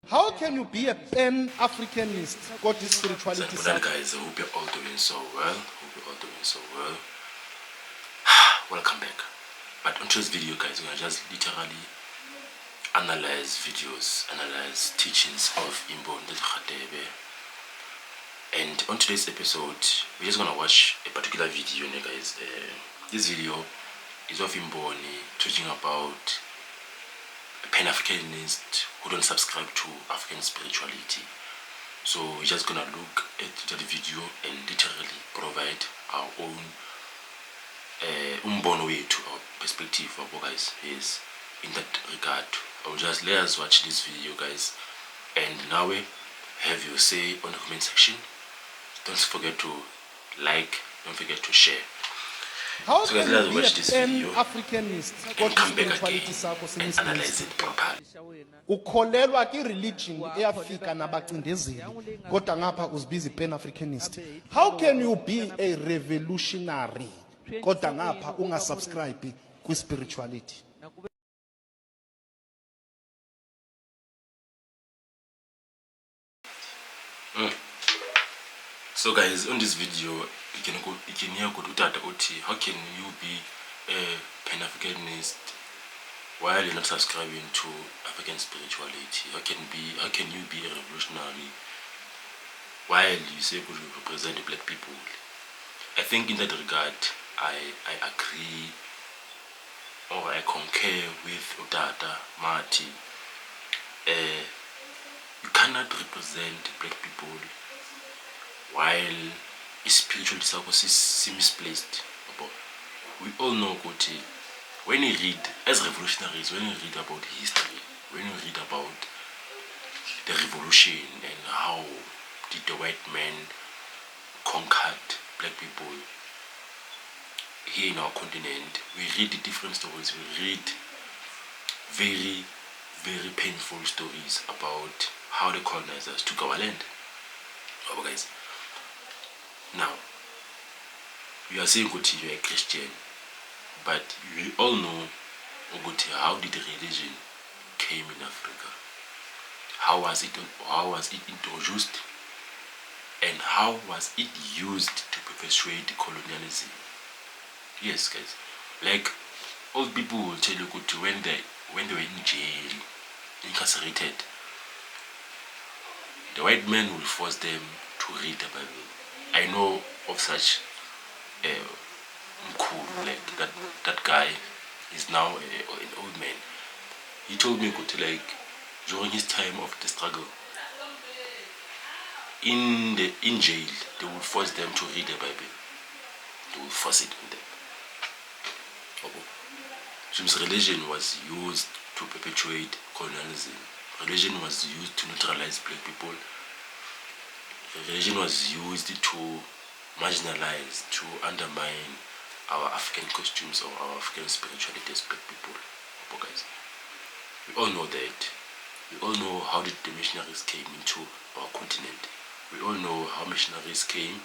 How can you be a pan-Africanist? Got this spirituality So, guys, I hope you're all doing so well. Welcome back. But on today's video, guys, we're gonna just literally analyze teachings of Imboni Uzwi. And on today's episode, we're just gonna watch a particular video, guys. This video is of Imboni talking about Pan-Africanists who don't subscribe to African spirituality. So we're just gonna look at the video and literally provide our own umbono wethu, our perspective of what guys is in that regard. Just let us watch this video, guys, and now have your say on the comment section. Don't forget to like, don't forget to share. How So guys, can let us you watch be this a video pan-Africanist? and come back again and analyze it properly. Ukholelwa ki religion eyafika nabacindezeli kodwa ngapha uzibiza pan-Africanist. How can you be a revolutionary kodwa ngapha ungasubscribe ku spirituality? So guys, on this video you can hear good utata uthi, how can you be a Pan-Africanist while you're not subscribing to African spirituality? How can you be a revolutionary while you say you represent the black people? I think in that regard I agree or I concur with Utata Mati. You cannot represent black people while spirituality is misplaced. We all know Kuti, when you read as revolutionaries, when you read about history, when you read about the revolution and how did the white man conquered black people here in our continent, we read the different stories. We read very, very painful stories about how the colonizers took our land. Guys, now you are saying that you are a Christian, but we all know how did the religion came in Africa, how was it introduced, and how was it used to perpetuate colonialism. Yes, guys, like old people will tell you when they were in jail, incarcerated, the white man will force them to read the Bible. I know of such like that guy is now an old man. He told me like during his time of the struggle in jail, they will force them to read the Bible. They will force it on them. Since religion was used to perpetuate colonialism, religion was used to neutralize black people, religion was used to marginalize, to undermine our African costumes or our African spirituality as black people. Guys, we all know that. We all know how the missionaries came into our continent. We all know how missionaries came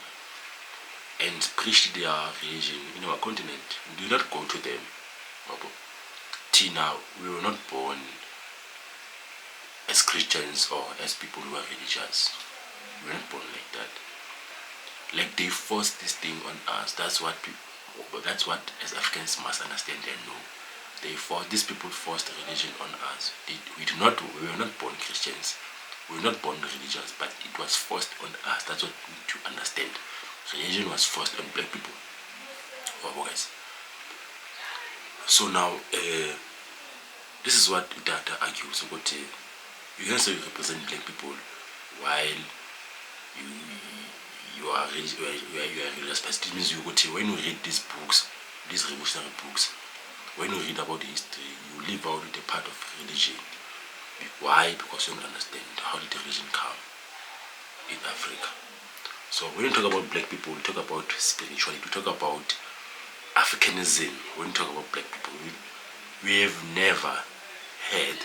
and preached their religion in our continent. We do not go to them. Till now, we were not born as Christians or as people who are religious. We were not born like that. Like they forced this thing on us. That's what as Africans must understand and know. These people forced religion on us. We were not born Christians. We were not born religious, but it was forced on us. That's what we need to understand. Religion was forced on black people. Guys. So now, this is what Data argues. So you can say you represent black people while you are religious. But it means when you read these books, these revolutionary books, when you read about the history, you leave out the part of religion. Why? Because you don't understand how did the religion come in Africa. So when you talk about black people, we talk about spirituality, we talk about Africanism. When we talk about black people, we have never had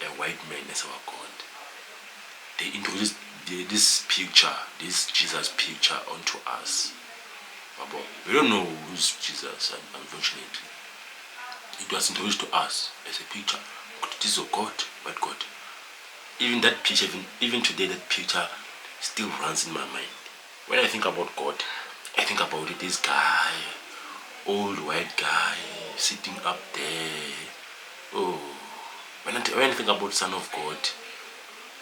a white man as our God. They introduced this picture, this Jesus picture onto us. We don't know who's Jesus, unfortunately. It was introduced to us as a picture. This is a God, white God. even that picture, even today, that picture still runs in my mind. When I think about God, I think about it, this guy, old white guy, sitting up there. Oh, when I think about Son of God,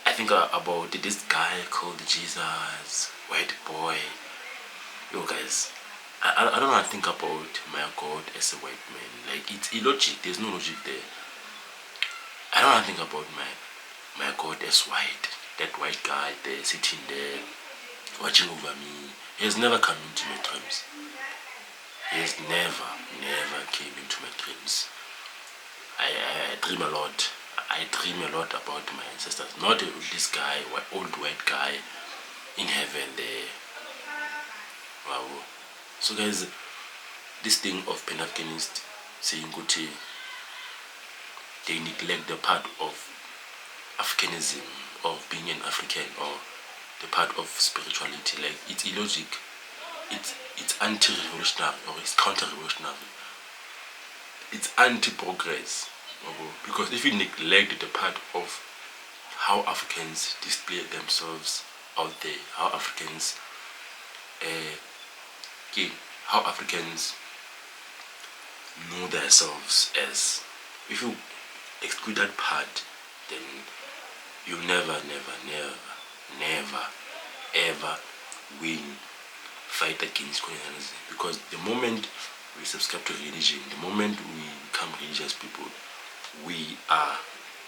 I think about this guy called Jesus, white boy. Yo guys, I don't want to think about my God as a white man. Like, it's illogic, there's no logic there. I don't want to think about my God as white. That white guy there, sitting there, watching over me. He has never come into my dreams. He has never came into my dreams. I dream a lot. I dream a lot about my ancestors. Not this guy, old white guy in heaven there. Wow. So guys, this thing of Pan-Africanists saying Guti, they neglect the part of Africanism, of being an African, or the part of spirituality. Like, it's illogic. It's anti-revolutionary, or it's counter-revolutionary. It's anti-progress. Because if you neglect the part of how Africans display themselves out there, how Africans know themselves as, if you exclude that part, then you never ever win fight against colonialism. Because the moment we subscribe to religion, the moment we become religious people, we are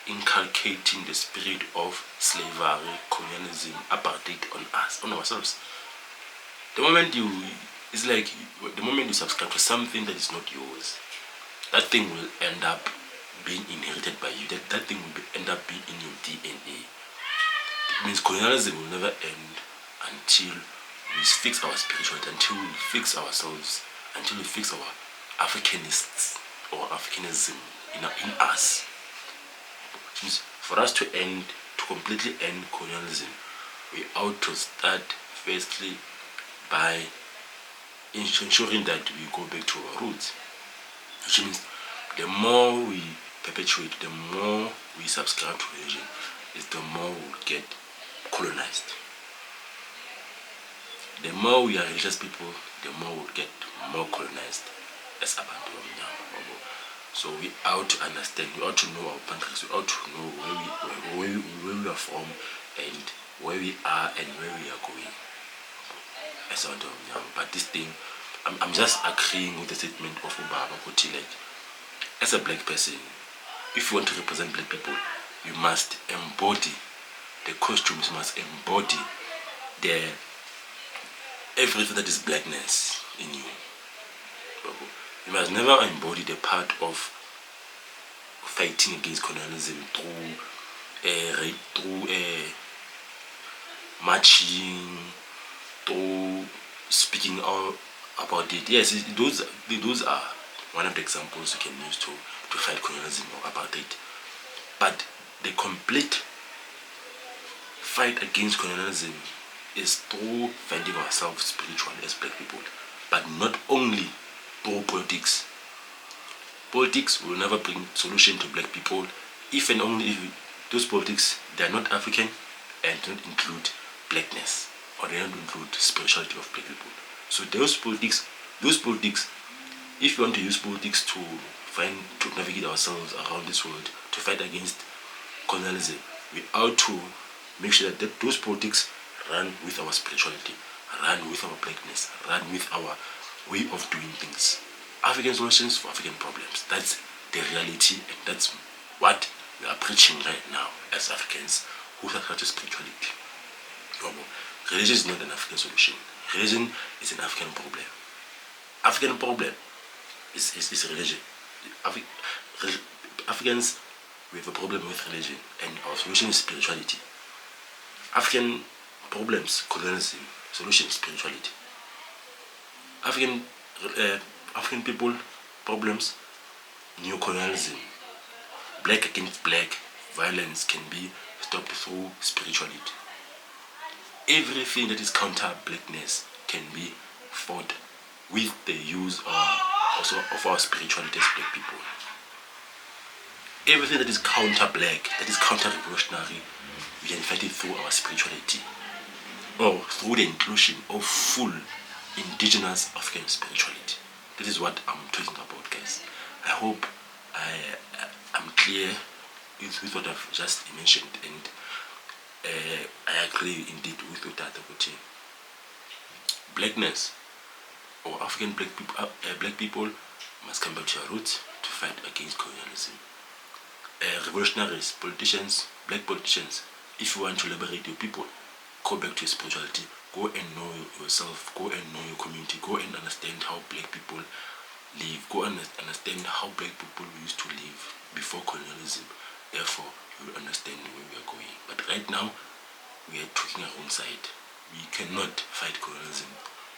inculcating the spirit of slavery, colonialism, apartheid on us, on ourselves. The moment you subscribe to something that is not yours, that thing will end up being inherited by you. That thing will end up being in your DNA. It means colonialism will never end until we fix our spirituality, until we fix ourselves, until we fix our Africanists or Africanism in us. Which means for us to completely end colonialism, we ought to start firstly by ensuring that we go back to our roots. Which means the more we perpetuate, the more we subscribe to religion, is the more we'll get colonized. The more we are religious people, the more we'll get more colonized as abantu. So we ought to understand, we ought to know our countries, we ought to know where we are from, and where we are and where we are going. As abantu. But this thing, I'm just agreeing with the statement of Ubaba Kuti, like, as a black person, if you want to represent black people, you must embody the costumes, must embody everything that is blackness in you. You must never embody the part of fighting against colonialism through marching, through speaking out about it. Yes, those are one of the examples you can use to fight colonialism or apartheid. But the complete fight against colonialism is through finding ourselves spiritually as black people, but not only through politics. Politics will never bring solution to black people if and only if those politics, they are not African and don't include blackness, or they don't include spirituality of black people. So those politics, if you want to use politics to navigate ourselves around this world, to fight against colonialism, we ought to make sure that those politics run with our spirituality, run with our blackness, run with our way of doing things. African solutions for African problems. That's the reality, and that's what we are preaching right now as Africans who subscribe to spirituality. Religion is not an African solution. Religion is an African problem. African problem is religion. Africans, we have a problem with religion, and our solution is spirituality. African problems, colonialism, solution, spirituality. African people problems, neo-colonialism, black against black, violence can be stopped through spirituality. Everything that is counter-blackness can be fought with the use of our spirituality as black people. Everything that is counter-black, that is counter-revolutionary, we can fight it through our spirituality, or through the inclusion of full indigenous African spirituality. That is what I'm talking about, guys. I hope I'm clear with what I've just mentioned, and I agree indeed with what Tata. Blackness, or African black people must come back to our roots to fight against colonialism. Revolutionaries, politicians, black politicians, if you want to liberate your people, go back to your spirituality, go and know yourself, go and know your community, go and understand how black people live, go and understand how black people used to live before colonialism. Therefore, you will understand where we are going. But right now, we are taking our own side. We cannot fight colonialism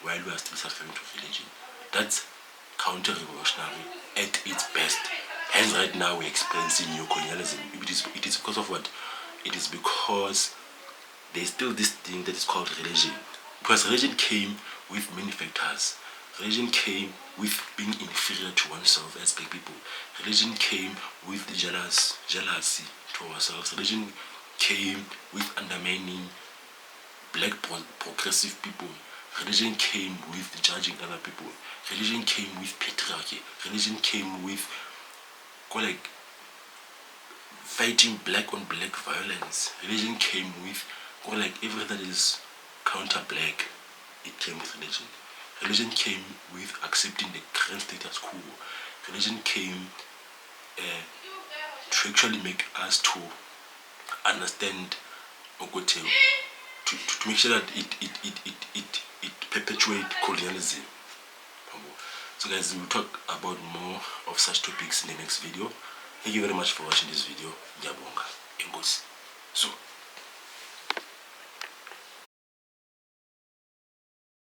while we are still suffering to religion. That's counter-revolutionary at its best. Hence, right now we're experiencing new colonialism. It is because of what? It is because there's still this thing that is called religion. Because religion came with many factors. Religion came with being inferior to oneself as black people. Religion came with jealousy to ourselves. Religion came with undermining black progressive people. Religion came with judging other people. Religion came with patriarchy. Religion came with fighting black on black violence. Religion came with everything that is counter-black. It came with religion. Religion came with accepting the current status quo. Religion came to actually make us to understand to make sure that it perpetuates colonialism. So guys, we'll talk about more of such topics in the next video. Thank you very much for watching this video. Ngiyabonga. Enkosi.